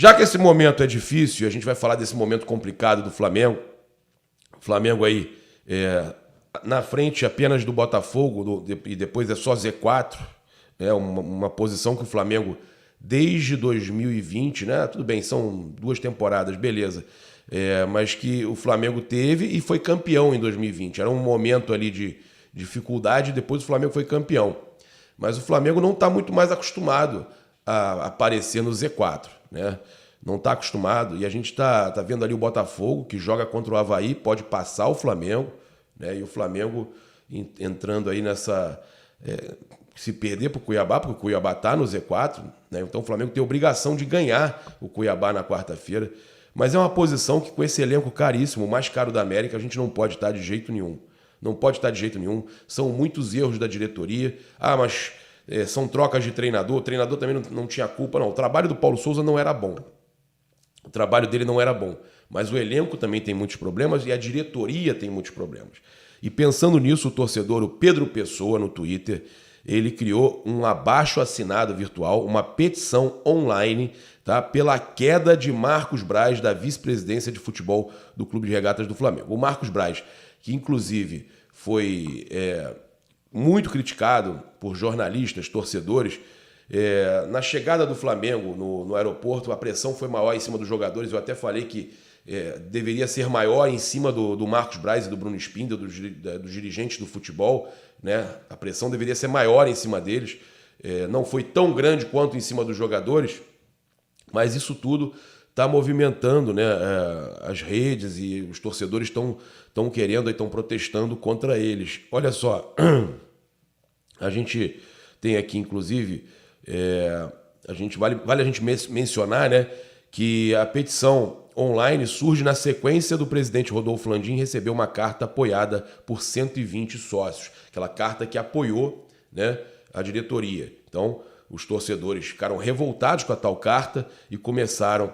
Já que esse momento é difícil, a gente vai falar desse momento complicado do Flamengo. O Flamengo aí na frente apenas do Botafogo e depois é só Z4. É uma posição que o Flamengo, desde 2020, né? Tudo bem, são 2 temporadas, beleza. Mas que o Flamengo teve e foi campeão em 2020. Era um momento ali de dificuldade, depois o Flamengo foi campeão. Mas o Flamengo não está muito mais acostumado a aparecer no Z4, né? Não está acostumado. E a gente tá vendo ali o Botafogo, que joga contra o Avaí, pode passar o Flamengo, né? E o Flamengo entrando aí nessa... se perder para o Cuiabá, porque o Cuiabá está no Z4, né? Então o Flamengo tem a obrigação de ganhar o Cuiabá na quarta-feira. Mas é uma posição que, com esse elenco caríssimo, o mais caro da América, a gente não pode estar de jeito nenhum. Não pode estar de jeito nenhum. São muitos erros da diretoria. Mas são trocas de treinador. O treinador também não tinha culpa, não. O trabalho do Paulo Souza não era bom. O trabalho dele não era bom. Mas o elenco também tem muitos problemas e a diretoria tem muitos problemas. E pensando nisso, o torcedor, o Pedro Pessoa, no Twitter, ele criou um abaixo-assinado virtual, uma petição online, tá, pela queda de Marcos Braz da vice-presidência de futebol do Clube de Regatas do Flamengo. O Marcos Braz, que inclusive foi muito criticado por jornalistas, torcedores, na chegada do Flamengo no aeroporto, a pressão foi maior em cima dos jogadores. Eu até falei que deveria ser maior em cima do Marcos Braz e do Bruno Spindel, dos dirigentes do futebol, né? A pressão deveria ser maior em cima deles. Não foi tão grande quanto em cima dos jogadores, mas isso tudo está movimentando, né, as redes, e os torcedores estão querendo e estão protestando contra eles. Olha só, a gente tem aqui, inclusive, vale a gente mencionar, né, que a petição online surge na sequência do presidente Rodolfo Landim receber uma carta apoiada por 120 sócios, aquela carta que apoiou, né, a diretoria. Então, os torcedores ficaram revoltados com a tal carta e começaram,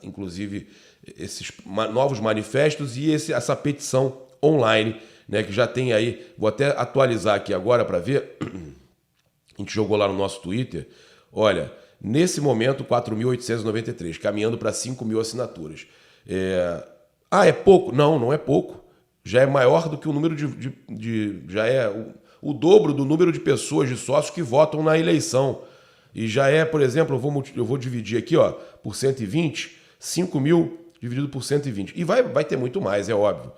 inclusive, esses novos manifestos e essa petição online, né, que já tem aí, vou até atualizar aqui agora para ver, a gente jogou lá no nosso Twitter, olha, nesse momento 4.893, caminhando para 5.000 assinaturas. É pouco? Não, não é pouco, já é maior do que o número já é o dobro do número de pessoas, de sócios que votam na eleição. E já é, por exemplo, eu vou dividir aqui, ó, por 120, 5.000 dividido por 120. E vai ter muito mais, é óbvio.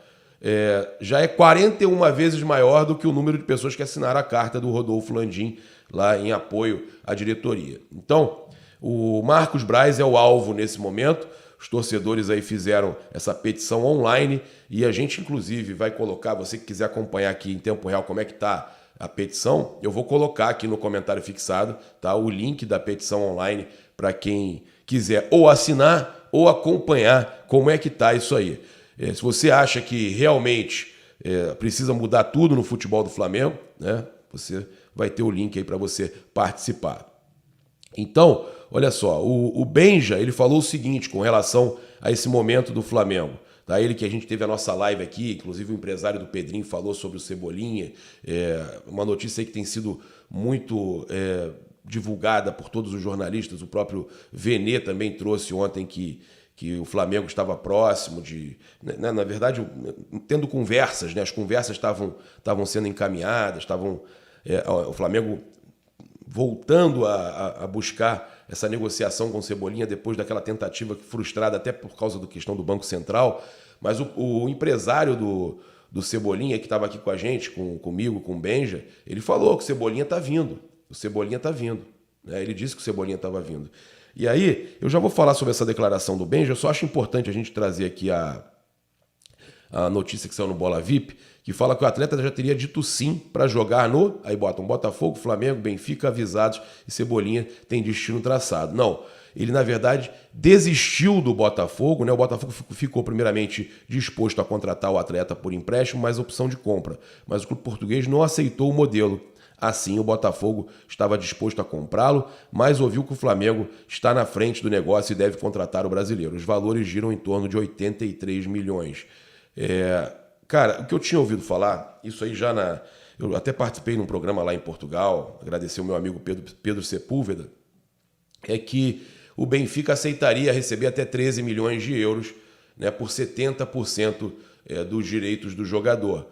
Já é 41 vezes maior do que o número de pessoas que assinaram a carta do Rodolfo Landim lá em apoio à diretoria. Então, o Marcos Braz é o alvo nesse momento. Os torcedores aí fizeram essa petição online e a gente, inclusive, vai colocar, você que quiser acompanhar aqui em tempo real como é que está a petição, eu vou colocar aqui no comentário fixado, tá, o link da petição online para quem quiser ou assinar ou acompanhar como é que está isso aí. Se você acha que realmente precisa mudar tudo no futebol do Flamengo, né, você vai ter o link aí para você participar. Então, olha só, o Benja, ele falou o seguinte com relação a esse momento do Flamengo. Tá? Ele que a gente teve a nossa live aqui, inclusive o empresário do Pedrinho falou sobre o Cebolinha, uma notícia aí que tem sido muito divulgada por todos os jornalistas. O próprio Vene também trouxe ontem que o Flamengo estava próximo de... Né, na verdade, tendo conversas, né, as conversas estavam sendo encaminhadas, o Flamengo voltando a buscar essa negociação com o Cebolinha depois daquela tentativa frustrada até por causa da questão do Banco Central. Mas o empresário do Cebolinha, que estava aqui com a gente, comigo, com o Benja, ele falou que o Cebolinha está vindo. O Cebolinha está vindo. Né? Ele disse que o Cebolinha estava vindo. E aí, eu já vou falar sobre essa declaração do Benja, eu só acho importante a gente trazer aqui a notícia que saiu no Bola VIP, que fala que o atleta já teria dito sim para jogar aí botam Botafogo, Flamengo, Benfica avisados e Cebolinha tem destino traçado. Não, ele na verdade desistiu do Botafogo, né? O Botafogo ficou primeiramente disposto a contratar o atleta por empréstimo, mas opção de compra. Mas o clube português não aceitou o modelo. Assim, o Botafogo estava disposto a comprá-lo, mas ouviu que o Flamengo está na frente do negócio e deve contratar o brasileiro. Os valores giram em torno de 83 milhões. Cara, o que eu tinha ouvido falar, isso aí eu até participei num programa lá em Portugal, agradecer o meu amigo Pedro Sepúlveda, é que o Benfica aceitaria receber até 13 milhões de euros, né, por 70% dos direitos do jogador.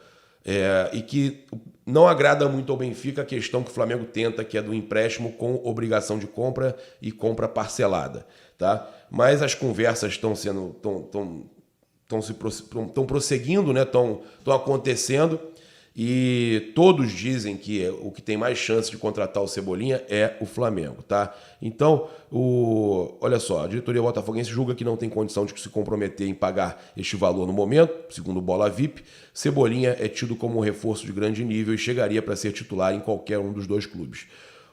E que não agrada muito ao Benfica a questão que o Flamengo tenta, que é do empréstimo com obrigação de compra e compra parcelada. Tá? Mas as conversas estão prosseguindo, né? Estão acontecendo, e todos dizem que o que tem mais chance de contratar o Cebolinha é o Flamengo, tá? Então, olha só, a diretoria botafoguense julga que não tem condição de se comprometer em pagar este valor no momento, segundo o Bola VIP. Cebolinha é tido como um reforço de grande nível e chegaria para ser titular em qualquer um dos dois clubes.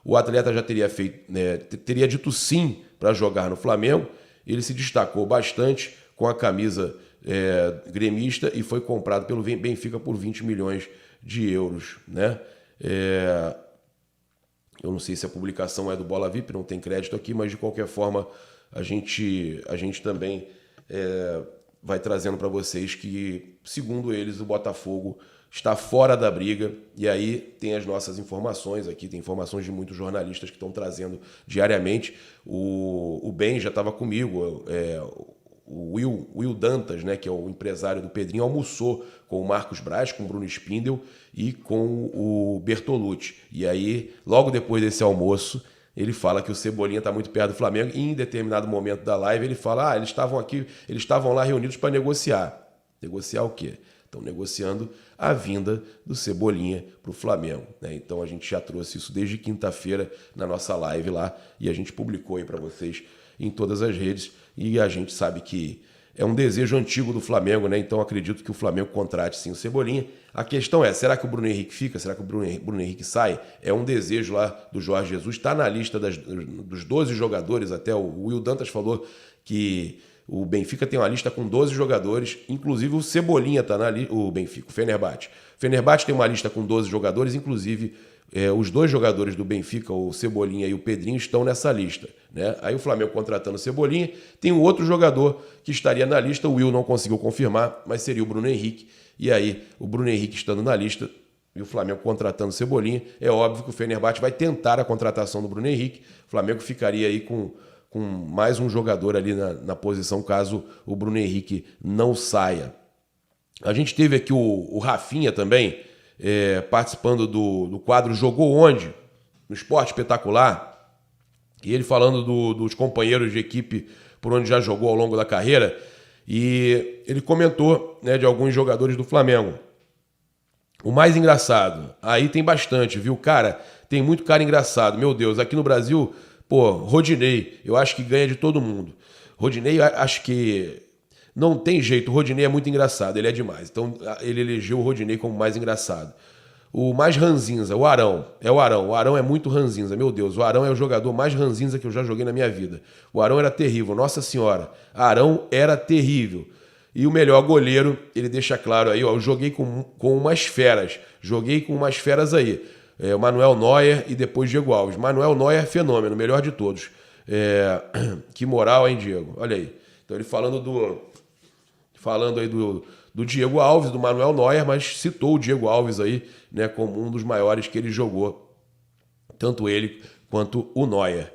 O atleta já teria dito sim para jogar no Flamengo. Ele se destacou bastante com a camisa gremista e foi comprado pelo Benfica por 20 milhões de euros, né? Eu não sei se a publicação é do Bola VIP, não tem crédito aqui, mas de qualquer forma a gente também vai trazendo para vocês que, segundo eles, o Botafogo está fora da briga. E aí tem as nossas informações aqui, tem informações de muitos jornalistas que estão trazendo diariamente. O Ben já estava comigo, o Will Dantas, né, que é o empresário do Pedrinho, almoçou com o Marcos Braz, com o Bruno Spindel e com o Bertolucci. E aí, logo depois desse almoço, ele fala que o Cebolinha está muito perto do Flamengo, e em determinado momento da live ele fala: eles estavam lá reunidos para negociar. Negociar o quê? Estão negociando a vinda do Cebolinha para o Flamengo, né? Então a gente já trouxe isso desde quinta-feira na nossa live lá, e a gente publicou aí para vocês em todas as redes, e a gente sabe que é um desejo antigo do Flamengo, né? Então acredito que o Flamengo contrate sim o Cebolinha. A questão é, será que o Bruno Henrique fica? Será que o Bruno Henrique sai? É um desejo lá do Jorge Jesus, está na lista dos 12 jogadores, até o Will Dantas falou que o Benfica tem uma lista com 12 jogadores, inclusive o Cebolinha está na lista, o Benfica, o Fenerbahçe. O Fenerbahçe tem uma lista com 12 jogadores, inclusive os dois jogadores do Benfica, o Cebolinha e o Pedrinho, estão nessa lista, né? Aí o Flamengo contratando o Cebolinha, tem um outro jogador que estaria na lista, o Will não conseguiu confirmar, mas seria o Bruno Henrique. E aí, o Bruno Henrique estando na lista e o Flamengo contratando o Cebolinha, é óbvio que o Fenerbahçe vai tentar a contratação do Bruno Henrique. O Flamengo ficaria aí com mais um jogador ali na posição, caso o Bruno Henrique não saia. A gente teve aqui o Rafinha também, participando do quadro Jogou Onde? No Esporte Espetacular. E ele falando dos companheiros de equipe por onde já jogou ao longo da carreira. E ele comentou, né, de alguns jogadores do Flamengo. O mais engraçado, aí tem bastante, viu? Cara, tem muito cara engraçado. Meu Deus, aqui no Brasil, Rodinei, eu acho que ganha de todo mundo. Rodinei, acho que não tem jeito, o Rodinei é muito engraçado, ele é demais. Então, ele elegeu o Rodinei como mais engraçado. O mais ranzinza, o Arão. O Arão é muito ranzinza, meu Deus. O Arão é o jogador mais ranzinza que eu já joguei na minha vida. O Arão era terrível, nossa senhora. Arão era terrível. E o melhor goleiro, ele deixa claro aí, eu joguei com umas feras. Joguei com umas feras aí. O Manuel Neuer e depois Diego Alves. Manuel Neuer, fenômeno, melhor de todos. Que moral, hein, Diego? Olha aí. Então ele falando aí do Diego Alves, do Manuel Neuer, mas citou o Diego Alves aí, né, como um dos maiores que ele jogou, tanto ele quanto o Neuer.